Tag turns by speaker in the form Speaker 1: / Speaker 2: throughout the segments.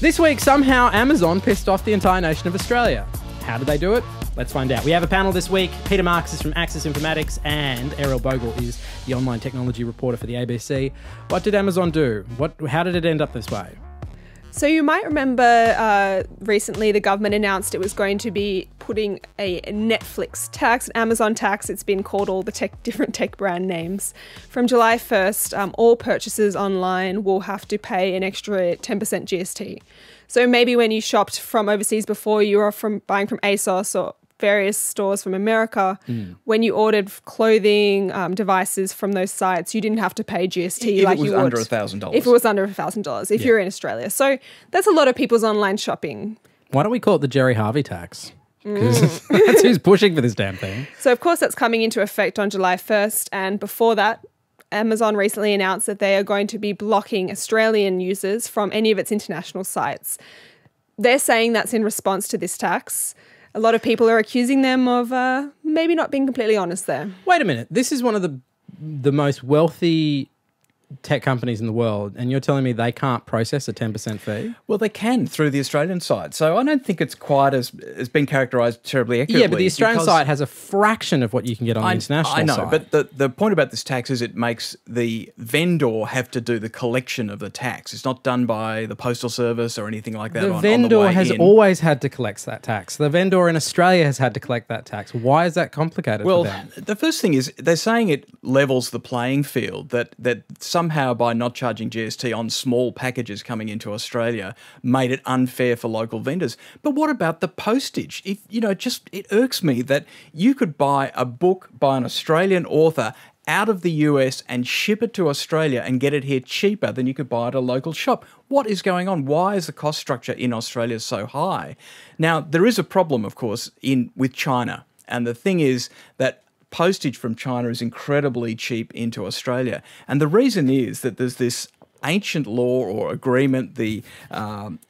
Speaker 1: This week, somehow Amazon pissed off the entire nation of Australia. How did they do it? Let's find out. We have a panel this week. Peter Marks is from Axis Informatics and Ariel Bogle is the online technology reporter for the ABC. What did Amazon do? How did it end up this way?
Speaker 2: So you might remember recently the government announced it was going to be putting a Netflix tax, an Amazon tax. It's been called all the different tech brand names. From July 1st, all purchases online will have to pay an extra 10% GST. So maybe when you shopped from overseas before, you were buying from ASOS or various stores from America, when you ordered clothing, devices from those sites, you didn't have to pay GST like you would.
Speaker 3: Under $1,000.
Speaker 2: If it was under $1,000, if you're in Australia. So that's a lot of people's online shopping.
Speaker 1: Why don't we call it the Jerry Harvey tax? Because that's who's pushing for this damn thing.
Speaker 2: So of course that's coming into effect on July 1st. And before that, Amazon recently announced that they are going to be blocking Australian users from any of its international sites. They're saying that's in response to this tax. A lot of people are accusing them of maybe not being completely honest there.
Speaker 1: Wait a minute. This is one of the most wealthy tech companies in the world, and you're telling me they can't process a 10% fee?
Speaker 3: Well, they can through the Australian side. So I don't think it's quite as been characterised terribly accurately.
Speaker 1: Yeah, but the Australian side has a fraction of what you can get on the international side.
Speaker 3: I know, but the point about this tax is it makes the vendor have to do the collection of the tax. It's not done by the postal service or anything like that.
Speaker 1: The vendor has always had to collect that tax. The vendor in Australia has had to collect that tax. Why is that complicated for them?
Speaker 3: Well, the first thing is they're saying it levels the playing field, that somehow by not charging GST on small packages coming into Australia made it unfair for local vendors. But what about the postage? It irks me that you could buy a book by an Australian author out of the US and ship it to Australia and get it here cheaper than you could buy at a local shop. What is going on? Why is the cost structure in Australia so high? Now, there is a problem, of course, with China. And the thing is that postage from China is incredibly cheap into Australia. And the reason is that there's this ancient law or agreement, the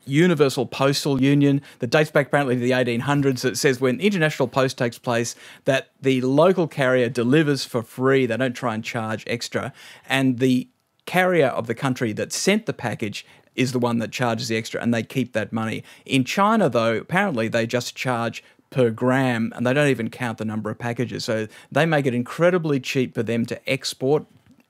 Speaker 3: Universal Postal Union, that dates back apparently to the 1800s, that says when international post takes place, that the local carrier delivers for free, they don't try and charge extra, and the carrier of the country that sent the package is the one that charges the extra, and they keep that money. In China, though, apparently they just charge per gram, and they don't even count the number of packages. So they make it incredibly cheap for them to export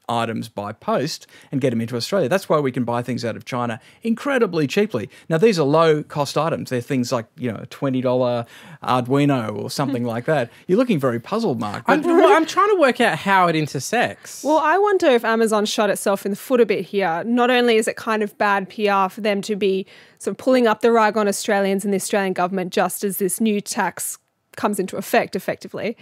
Speaker 3: items by post and get them into Australia. That's why we can buy things out of China incredibly cheaply. Now, these are low-cost items. They're things like, a $20 Arduino or something like that. You're looking very puzzled, Mark.
Speaker 1: I'm trying to work out how it intersects.
Speaker 2: Well, I wonder if Amazon shot itself in the foot a bit here. Not only is it kind of bad PR for them to be sort of pulling up the rug on Australians and the Australian government just as this new tax comes into effect, effectively,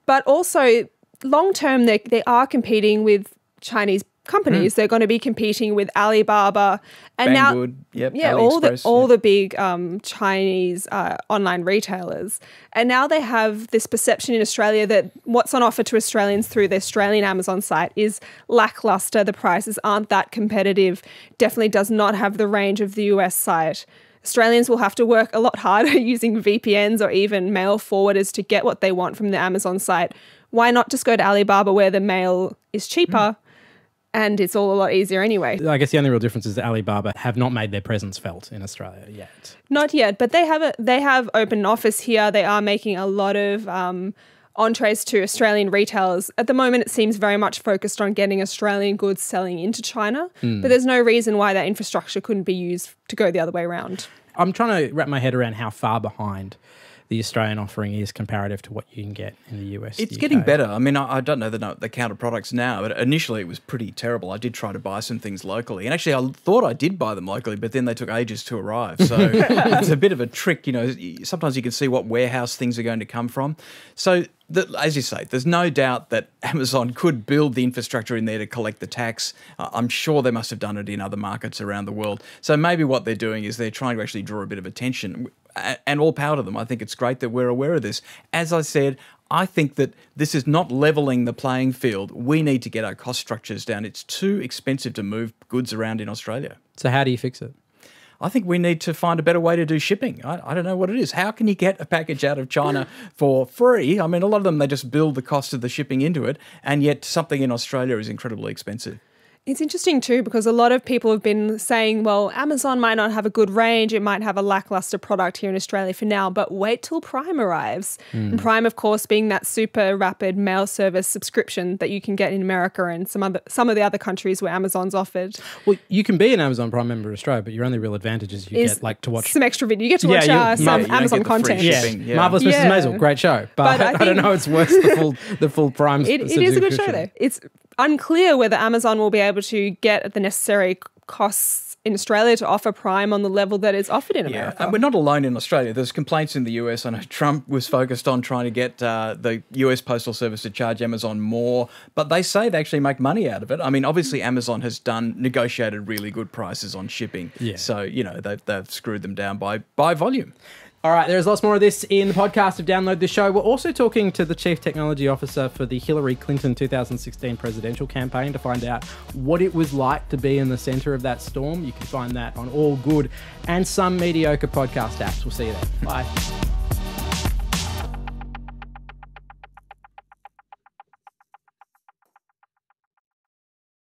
Speaker 2: but also long term, they are competing with Chinese companies. They're going to be competing with Alibaba and
Speaker 3: Banggood,
Speaker 2: all the big Chinese online retailers. And now they have this perception in Australia that what's on offer to Australians through the Australian Amazon site is lackluster. The prices aren't that competitive. Definitely does not have the range of the US site. Australians will have to work a lot harder using VPNs or even mail forwarders to get what they want from the Amazon site. Why not just go to Alibaba where the mail is cheaper and it's all a lot easier anyway?
Speaker 1: I guess the only real difference is that Alibaba have not made their presence felt in Australia yet.
Speaker 2: Not yet, but they have open office here. They are making a lot of entrees to Australian retailers. At the moment, it seems very much focused on getting Australian goods selling into China, but there's no reason why that infrastructure couldn't be used to go the other way around.
Speaker 1: I'm trying to wrap my head around how far behind the Australian offering is comparative to what you can get in the US.
Speaker 3: It's getting better. I mean, I don't know the counter products now, but initially it was pretty terrible. I did try to buy some things locally, and actually I thought I did buy them locally, but then they took ages to arrive. So it's a bit of a trick. Sometimes you can see what warehouse things are going to come from. So as you say, there's no doubt that Amazon could build the infrastructure in there to collect the tax. I'm sure they must have done it in other markets around the world. So maybe what they're doing is they're trying to actually draw a bit of attention, and all power to them. I think it's great that we're aware of this. As I said, I think that this is not levelling the playing field. We need to get our cost structures down. It's too expensive to move goods around in Australia.
Speaker 1: So how do you fix it?
Speaker 3: I think we need to find a better way to do shipping. I don't know what it is. How can you get a package out of China for free? I mean, a lot of them, they just build the cost of the shipping into it, and yet something in Australia is incredibly expensive.
Speaker 2: It's interesting too, because a lot of people have been saying, well, Amazon might not have a good range. It might have a lackluster product here in Australia for now, but wait till Prime arrives. And Prime, of course, being that super rapid mail service subscription that you can get in America and some of the other countries where Amazon's offered.
Speaker 1: Well, you can be an Amazon Prime member in Australia, but your only real advantage is you get like to watch
Speaker 2: some extra video. You get to watch some Amazon content.
Speaker 3: Yeah.
Speaker 1: Marvelous Mrs. Maisel, great show. But I don't know it's worth the full Prime.
Speaker 2: It is a good show though. It's unclear whether Amazon will be able to get the necessary costs in Australia to offer Prime on the level that is offered in America.
Speaker 3: And we're not alone in Australia. There's complaints in the US. I know Trump was focused on trying to get the US Postal Service to charge Amazon more, but they say they actually make money out of it. I mean, obviously Amazon has negotiated really good prices on shipping. Yeah. So, you know, they've screwed them down by volume.
Speaker 1: All right, there's lots more of this in the podcast of Download This Show. We're also talking to the Chief Technology Officer for the Hillary Clinton 2016 presidential campaign to find out what it was like to be in the centre of that storm. You can find that on all good and some mediocre podcast apps. We'll see you there. Bye.